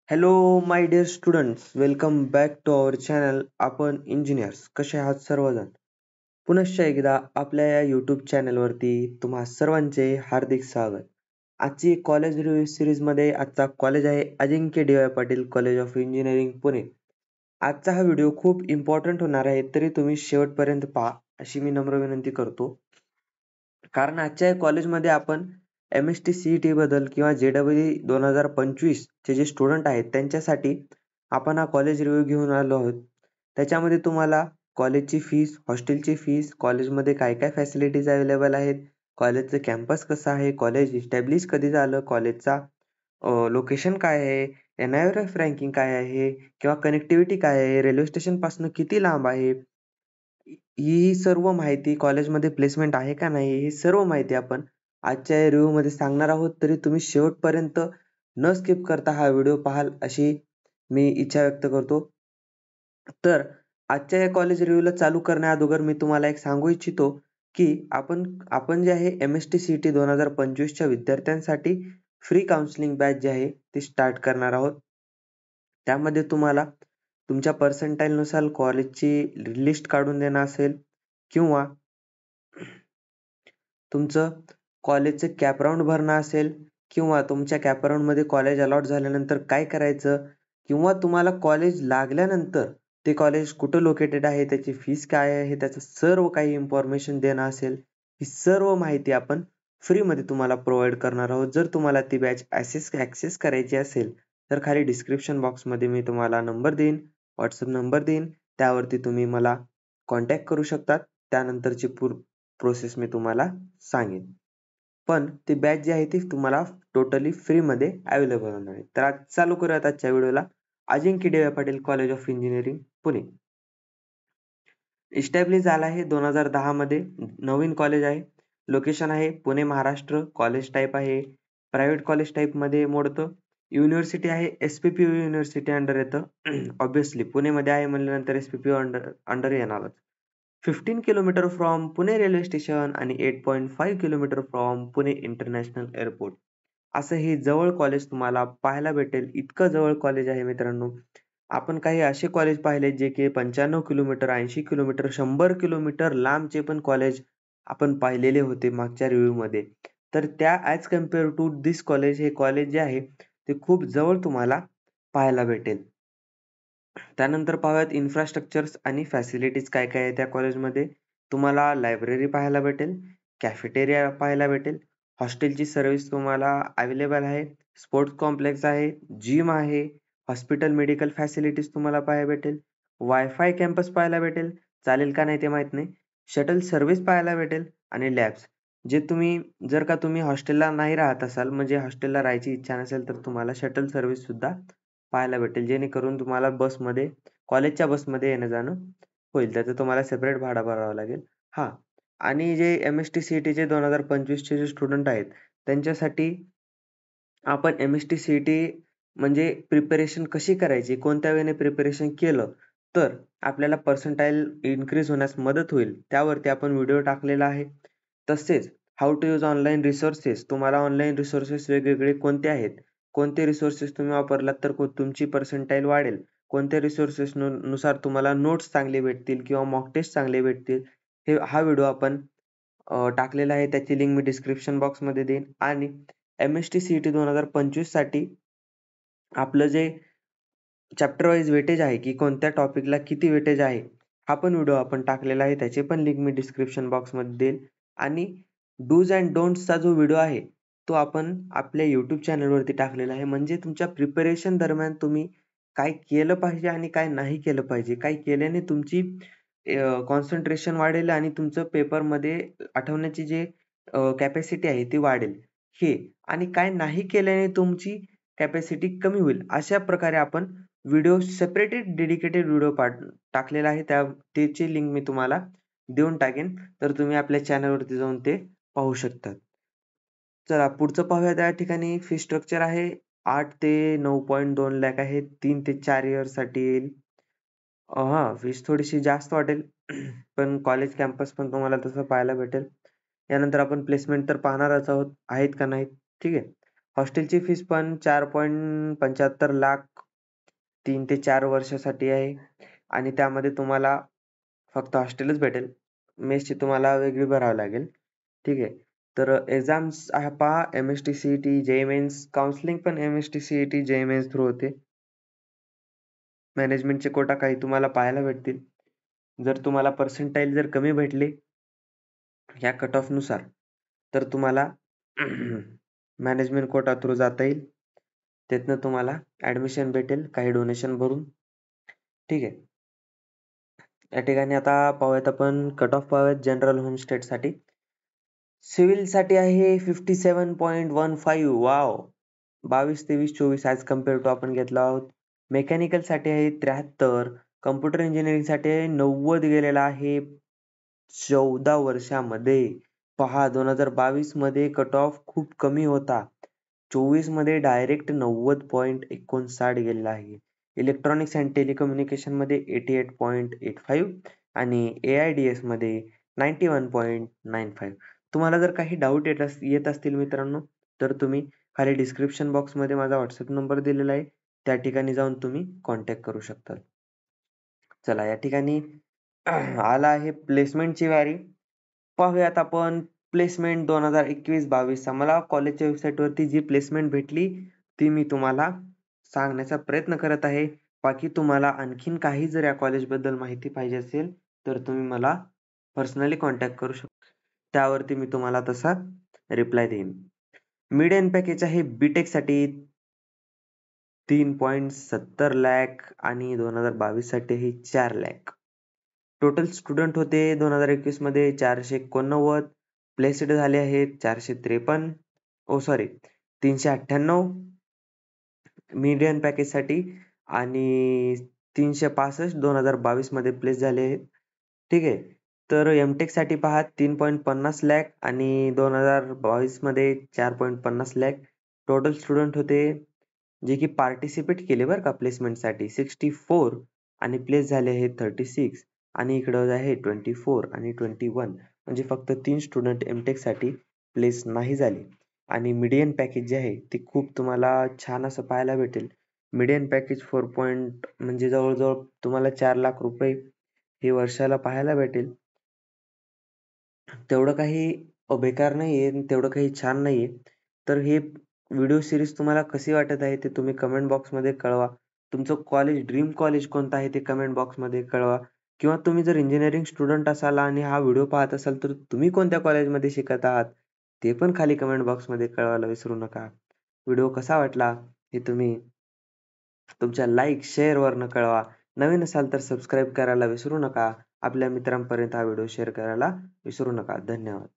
Hello my dear students, welcome back to our channel. आपण engineers कसे आहात सर्वजण? पुनश्च एकदा आपल्या या यूट्यूब चॅनलवरती तुम्हा सर्वांचे हार्दिक स्वागत. आजची कॉलेज रिव्ह्यू सिरीजमध्ये आजचा कॉलेज आहे Ajinkya D Y. Patil college of engineering Pune. आजचा हा व्हिडिओ खूप इम्पॉर्टंट होणार आहे, तरी तुम्ही शेवटपर्यंत पहा अशी मी नम्र विनंती करतो. कारण आजच्या कॉलेजमध्ये आपण एम.एस.टी. सी.ई.टी. बद्दल किंवा जे.डबल.ई. 2025 चे जे स्टुडंट आहेत त्यांच्यासाठी आपण हा कॉलेज रिव्ह्यू घेऊन आलो आहोत. त्याच्यामध्ये तुम्हाला कॉलेजची फीस, हॉस्टेलची फीस, कॉलेजमध्ये काय काय फॅसिलिटीज अवेलेबल आहेत, कॉलेजचं कॅम्पस कसं आहे, कॉलेज इस्टॅब्लिश कधी झालं, कॉलेजचा लोकेशन काय आहे, एन.आय.आर.एफ रँकिंग काय आहे किंवा कनेक्टिव्हिटी काय आहे, रेल्वे स्टेशन पासून किती लांब आहे, ही सर्व माहिती, कॉलेजमध्ये प्लेसमेंट आहे का नाही, ही सर्व माहिती आपण आजच्या रिव्ह्यू मध्ये सांगणार आहोत. तरी तुम्ही शेवटपर्यंत न स्किप करता हा व्हिडिओ पाहाल अशी मी इच्छा व्यक्त करतो. तर आजच्या या कॉलेज रिव्ह्यूला चालू करण्या अगोदर मी तुम्हाला एक सांगू इच्छितो की आपण जे आहे MST CET 2025 च्या विद्यार्थ्यांसाठी फ्री काउन्सिलिंग बॅच जे आहे ती स्टार्ट करणार आहोत. त्यामध्ये तुम्हाला तुमच्या पर्सेंटाईल नुसार कॉलेजची लिस्ट काढून देणं असेल किंवा तुमचं कॉलेजचं कॅप राउंड भरणं असेल किंवा तुमच्या कॅप राउंड मध्ये कॉलेज अलॉट झाल्यानंतर काय करायचं किंवा तुम्हाला कॉलेज लागल्यानंतर ते कॉलेज कुठं लोकेटेड आहे, त्याची फीस काय आहे, त्याचं सर्व काही इन्फॉर्मेशन देणं असेल, ही सर्व माहिती आपण फ्रीमध्ये तुम्हाला प्रोव्हाइड करणार आहोत. जर तुम्हाला ती बॅच ॲक्सेस करायची असेल तर खाली डिस्क्रिप्शन बॉक्समध्ये मी तुम्हाला नंबर देईन, व्हॉट्सअप नंबर देईन, त्यावरती तुम्ही मला कॉन्टॅक्ट करू शकतात. त्यानंतरची प्रोसेस मी तुम्हाला सांगेन. पण ती बॅच जी आहे ती तुम्हाला टोटली फ्रीमध्ये अवेलेबल होणार आहे. तर आज चालू करूयात आजच्या व्हिडिओला. Ajinkya D Y. Patil college of engineering Pune establish झाला आहे 2010 मध्ये. नवीन कॉलेज आहे. लोकेशन आहे पुणे महाराष्ट्र. कॉलेज टाईप आहे प्रायव्हेट कॉलेज टाईप मध्ये मोडतं. युनिव्हर्सिटी आहे SPPU युनिव्हर्सिटी अंडर येतं. ऑब्विसली पुणेमध्ये आहे म्हणल्यानंतर SPPU अंडर येणारच. 15 kilometre from Pune railway station आणि 8.5 kilometre from Pune international airport. असं हे जवळ कॉलेज तुम्हाला पाहायला भेटेल. इतकं जवळ कॉलेज आहे मित्रांनो. आपण काही असे कॉलेज पाहिले जे की 95 किलोमीटर, 80 किलोमीटर, 100 किलोमीटर लांबचे पण कॉलेज आपण पाहिलेले होते मागच्या रिव्ह्यू मध्ये. तर त्या as compare to this college, हे कॉलेज जे आहे ते खूप जवळ तुम्हाला पाहायला भेटेल. त्यानंतर पाहूयात इन्फ्रास्ट्रक्चर्स आणि फॅसिलिटीज काय काय आहे त्या कॉलेजमध्ये. तुम्हाला लायब्ररी पाहायला भेटेल, कॅफेटेरिया पाहायला भेटेल, हॉस्टेलची सर्व्हिस तुम्हाला अवेलेबल आहे, स्पोर्ट्स कॉम्प्लेक्स आहे, जिम आहे, हॉस्पिटल मेडिकल फॅसिलिटीज तुम्हाला पाहायला भेटेल, वायफाय कॅम्पस पाहायला भेटेल, चालेल का नाही ते माहित नाही, शटल सर्व्हिस पाहायला भेटेल आणि लॅब्स. जे तुम्ही जर का तुम्ही हॉस्टेलला नाही राहत असाल, म्हणजे हॉस्टेलला राहायची इच्छा नसेल, तर तुम्हाला शटल सर्व्हिस सुद्धा पाहायला भेटेल, जेणेकरून तुम्हाला बसमध्ये, कॉलेजच्या बसमध्ये येणं जाणं होईल. त्याचं तुम्हाला सेपरेट भाडं भरावं लागेल. हा, आणि जे MST CET चे 2025 चे जे स्टुडंट आहेत त्यांच्यासाठी आपण MST CET म्हणजे प्रिपरेशन कशी करायची, कोणत्या वेळेने प्रिपरेशन केलं तर आपल्याला पर्सेंटाईल इन्क्रीज होण्यास मदत होईल, त्यावरती आपण व्हिडिओ टाकलेला आहे. तसेच how to use online resources, तुम्हाला ऑनलाईन रिसोर्सेस वेगवेगळे कोणते आहेत, कोणते रिसोर्सेस तुम्ही वापरलात तर तुमची पर्सेंटाईल वाढेल, कोणत्या रिसोर्सेस नुसार तुम्हाला नोट्स चांगले भेटतील किंवा मॉक टेस्ट चांगले भेटतील, हा व्हिडिओ आपण टाकलेला आहे. त्याची लिंक मी डिस्क्रिप्शन बॉक्समध्ये देईन. आणि MST CET 2025 साठी आपलं जे चॅप्टर वाईज वेटेज आहे की कोणत्या टॉपिकला किती वेटेज आहे, हा पण व्हिडिओ आपण टाकलेला आहे. त्याची पण लिंक मी डिस्क्रिप्शन बॉक्समध्ये देईल. आणि डूज अँड डोंट्सचा जो व्हिडिओ आहे तो आपण आपल्या यूट्यूब चॅनलवरती टाकलेला आहे. म्हणजे तुमच्या प्रिपरेशन दरम्यान तुम्ही काय केलं पाहिजे आणि काय नाही केलं पाहिजे, काय केल्याने तुमची कॉन्सन्ट्रेशन वाढेल आणि तुमचं पेपरमध्ये आठवण्याची जे कॅपॅसिटी आहे ती वाढेल, हे, आणि काय नाही केल्याने तुमची कॅपॅसिटी कमी होईल, अशा प्रकारे आपण व्हिडिओ सेपरेटेड डेडिकेटेड व्हिडिओ टाकलेला आहे. त्याची लिंक मी तुम्हाला देऊन टाकेन, तर तुम्ही आपल्या चॅनलवरती जाऊन ते पाहू शकतात. चला पुढचं पाहूया. त्या ठिकाणी फी स्ट्रक्चर आहे 8 ते 9.2 लाख आहे. 3 ते 4 इयर साठी येईल. फीस थोडीशी जास्त वाटेल पण कॉलेज कॅम्पस पण तुम्हाला तसं पाहायला भेटेल. यानंतर आपण प्लेसमेंट तर पाहणारच आहोत, आहेत का नाहीत, ठीक आहे. हॉस्टेलची फीस पण 4.75 लाख 3 ते 4 वर्षासाठी आहे आणि त्यामध्ये तुम्हाला फक्त हॉस्टेलच भेटेल. मेसची तुम्हाला वेगळी भरावी लागेल. ठीक आहे. तर एक्झाम्स पहा MST CET, JEE mains, counselling पण MST CET, JEE mains through होते. मॅनेजमेंटचे कोटा काही तुम्हाला पाहायला भेटतील. जर तुम्हाला पर्सेंटाईल जर कमी भेटले ह्या कट ऑफ नुसार तर तुम्हाला मॅनेजमेंट कोटा थ्रू जाता येईल. त्यातनं तुम्हाला ऍडमिशन भेटेल काही डोनेशन भरून. ठीक आहे. या ठिकाणी आता पाहूयात आपण कट ऑफ पाहूयात जनरल होम स्टेट साठी. सिव्हिल साठी आहे 57.15. वाव, 22, 23, 24 ॲज कम्पेअर टू आपण घेतला आहोत. मेकॅनिकल साठी आहे 73. कम्प्युटर इंजिनिअरिंग साठी आहे 90 गेलेला आहे 14 वर्षामध्ये. पहा 2022 मध्ये कट ऑफ खूप कमी होता. 24 मध्ये डायरेक्ट 90.59 गेलेला आहे. इलेक्ट्रॉनिक्स अँड टेलिकम्युनिकेशन मध्ये 88.85 आणि AIDS मध्ये 91.95. तुम्हाला जर काही डाऊट येत असतील मित्रांनो तर तुम्ही खाली डिस्क्रिप्शन बॉक्स मध्ये माझा व्हॉट्सअप नंबर दिलेला आहे, त्या ठिकाणी जाऊन तुम्ही कॉन्टॅक्ट करू शकता. चला या ठिकाणी आला आहे प्लेसमेंटची वारी. पाहूयात आपण प्लेसमेंट 2021-22 मला कॉलेजच्या वेबसाईट वरती जी प्लेसमेंट भेटली ती मी तुम्हाला सांगण्याचा प्रयत्न करत आहे. बाकी तुम्हाला आणखीन काही जर या कॉलेज बद्दल माहिती पाहिजे असेल तर तुम्ही मला पर्सनली कॉन्टॅक्ट करू शकता. त्यावरती मी तुम्हाला तसा रिप्लाय देईन. मिडियन पॅकेज आहे बीटेक साठी 3.70 लाख आणि 2022 साठी 4 लाख. टोटल स्टुडंट होते 2021 मध्ये 489. प्लेस्ड झाले आहेत 453. सॉरी 398 मीडियन पॅकेज साठी आणि 365 2022 मध्ये प्लेस झाले आहेत. ठीक आहे. तर एमटेक साठी पहा 3.50 लाख आणि 2022 मध्ये 4.50 लाख. टोटल स्टुडंट होते जे की पार्टिसिपेट केले बरं का प्लेसमेंट साठी 64 आणि प्लेस झाले आहेत 36 आणि इकडं आहे 24 आणि 21. म्हणजे फक्त 3 स्टुडंट एमटेक साठी प्लेस नाही झाले. आणि मीडियन पॅकेज जे आहे ते खूप तुम्हाला छान असं पाहायला भेटेल. Median package 4. म्हणजे जवळजवळ तुम्हाला 4 लाख रुपये हे वर्षाला पाहायला भेटेल. तेवढं काही बेकार नाहीये, तेवढं काही छान नाहीये. तर हे व्हिडिओ सिरीज तुम्हाला कशी वाटत आहे ते तुम्ही कमेंट बॉक्स मध्ये कळवा. तुमचं कॉलेज ड्रीम कॉलेज कोणतं आहे ते कमेंट बॉक्स मध्ये कळवा. किंवा तुम्ही जर इंजिनिअरिंग स्टुडंट असाल आणि हा व्हिडिओ पाहत असाल तर तुम्ही कोणत्या कॉलेजमध्ये शिकत आहात ते पण खाली कमेंट बॉक्स मध्ये कळवायला विसरू नका. व्हिडिओ कसा वाटला हे तुम्ही तुमच्या लाईक शेअर वरनं कळवा. नवीन असाल तर सबस्क्राईब करायला विसरू नका. आपल्या मित्रांपर्यंत हा व्हिडिओ शेअर करायला विसरू नका. धन्यवाद.